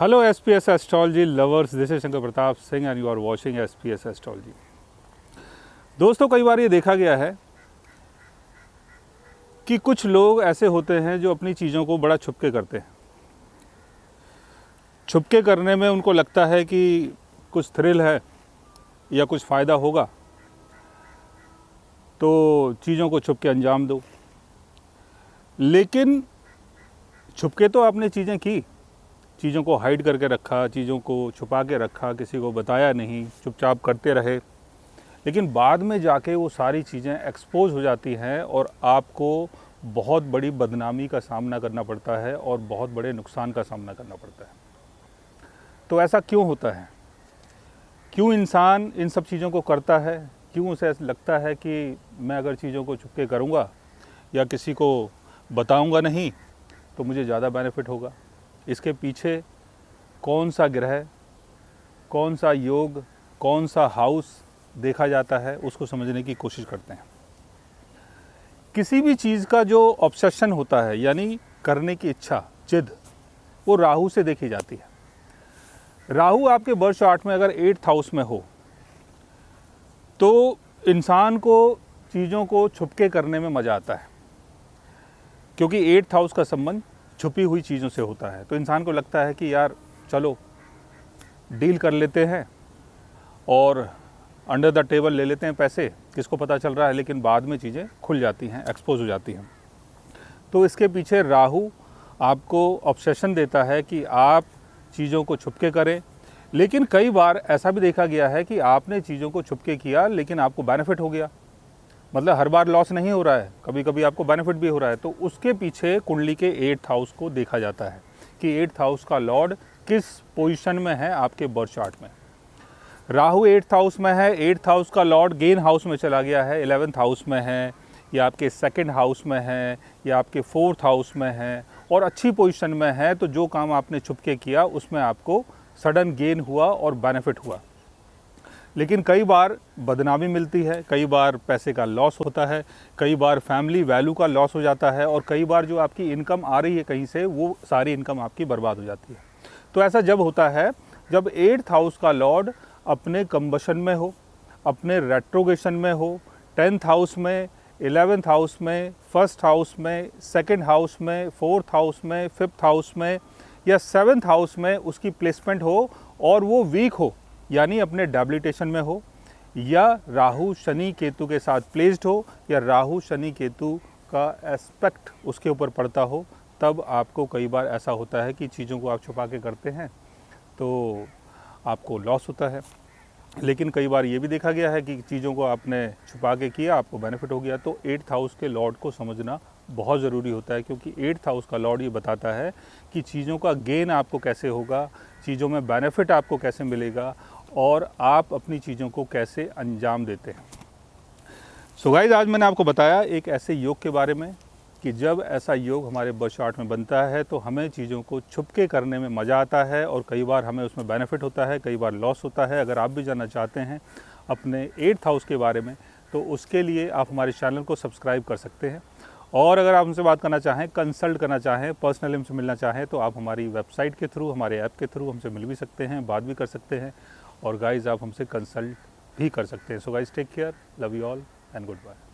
Hello SPS Astrology lovers, this is Shankar Pratap Singh and you are watching SPS Astrology। दोस्तों, कई बार ये देखा गया है कि कुछ लोग ऐसे होते हैं जो अपनी चीज़ों को बड़ा छुपके करते हैं। छुपके करने में उनको लगता है कि कुछ थ्रिल है या कुछ फ़ायदा होगा, तो चीज़ों को छुपके अंजाम दो। लेकिन छुपके तो आपने चीज़ें की, चीज़ों को हाइड करके रखा, चीज़ों को छुपा के रखा, किसी को बताया नहीं, चुपचाप करते रहे, लेकिन बाद में जाके वो सारी चीज़ें एक्सपोज हो जाती हैं और आपको बहुत बड़ी बदनामी का सामना करना पड़ता है और बहुत बड़े नुकसान का सामना करना पड़ता है। तो ऐसा क्यों होता है? क्यों इंसान इन सब चीज़ों को करता है? क्यों उसे ऐसा लगता है कि मैं अगर चीज़ों को छुपके करूँगा या किसी को बताऊँगा नहीं तो मुझे ज़्यादा बेनिफिट होगा? इसके पीछे कौन सा ग्रह, कौन सा योग, कौन सा हाउस देखा जाता है, उसको समझने की कोशिश करते हैं। किसी भी चीज़ का जो ऑब्सेशन होता है, यानी करने की इच्छा, जिद, वो राहु से देखी जाती है। राहु आपके बर्थ चार्ट में अगर 8th हाउस में हो तो इंसान को चीज़ों को छुपके करने में मज़ा आता है, क्योंकि 8th हाउस का संबंध छुपी हुई चीज़ों से होता है। तो इंसान को लगता है कि यार चलो डील कर लेते हैं और अंडर द टेबल ले लेते हैं पैसे, किसको पता चल रहा है, लेकिन बाद में चीज़ें खुल जाती हैं, एक्सपोज हो जाती हैं। तो इसके पीछे राहु आपको ऑब्सेशन देता है कि आप चीज़ों को छुपके करें। लेकिन कई बार ऐसा भी देखा गया है कि आपने चीज़ों को छुपके किया लेकिन आपको बेनिफिट हो गया, मतलब हर बार लॉस नहीं हो रहा है, कभी कभी आपको बेनिफिट भी हो रहा है। तो उसके पीछे कुंडली के 8th हाउस को देखा जाता है कि 8th हाउस का लॉर्ड किस पोजीशन में है आपके बर्थ चार्ट में। राहु 8th हाउस में है, 8th हाउस का लॉर्ड गेन हाउस में चला गया है, 11th हाउस में है, या आपके 2nd हाउस में है, या आपके 4th हाउस में है और अच्छी पोजीशन में है, तो जो काम आपने छुपके किया उसमें आपको सडन गेन हुआ और बेनिफिट हुआ। लेकिन कई बार बदनामी मिलती है, कई बार पैसे का लॉस होता है, कई बार फैमिली वैल्यू का लॉस हो जाता है और कई बार जो आपकी इनकम आ रही है कहीं से, वो सारी इनकम आपकी बर्बाद हो जाती है। तो ऐसा जब होता है जब 8th हाउस का लॉर्ड अपने कंबशन में हो, अपने रेट्रोगेशन में हो, 10th हाउस में, 11th हाउस में, 1st हाउस में, 2nd हाउस में, 4th हाउस में, 5th हाउस में या 7th हाउस में उसकी प्लेसमेंट हो और वो वीक हो, यानी अपने डेबिलिटेशन में हो, या राहु शनि केतु के साथ प्लेस्ड हो, या राहु शनि केतु का एस्पेक्ट उसके ऊपर पड़ता हो, तब आपको कई बार ऐसा होता है कि चीज़ों को आप छुपा के करते हैं तो आपको लॉस होता है। लेकिन कई बार ये भी देखा गया है कि चीज़ों को आपने छुपा के किया, आपको बेनिफिट हो गया। तो 8th हाउस के लॉर्ड को समझना बहुत ज़रूरी होता है, क्योंकि 8th हाउस का लॉर्ड ये बताता है कि चीज़ों का गेन आपको कैसे होगा, चीज़ों में बेनिफिट आपको कैसे मिलेगा और आप अपनी चीज़ों को कैसे अंजाम देते हैं। सो गाइस, आज मैंने आपको बताया एक ऐसे योग के बारे में कि जब ऐसा योग हमारे बर्थ चार्ट में बनता है तो हमें चीज़ों को छुपके करने में मज़ा आता है और कई बार हमें उसमें बेनिफिट होता है, कई बार लॉस होता है। अगर आप भी जानना चाहते हैं अपने 8th हाउस के बारे में तो उसके लिए आप हमारे चैनल को सब्सक्राइब कर सकते हैं। और अगर आप हमसे बात करना चाहें, कंसल्ट करना चाहें, पर्सनली हमसे मिलना चाहें तो आप हमारी वेबसाइट के थ्रू, हमारे ऐप के थ्रू हमसे मिल भी सकते हैं, बात भी कर सकते हैं और गाइज़ आप हमसे कंसल्ट भी कर सकते हैं। So guys, take care, love you all and good bye.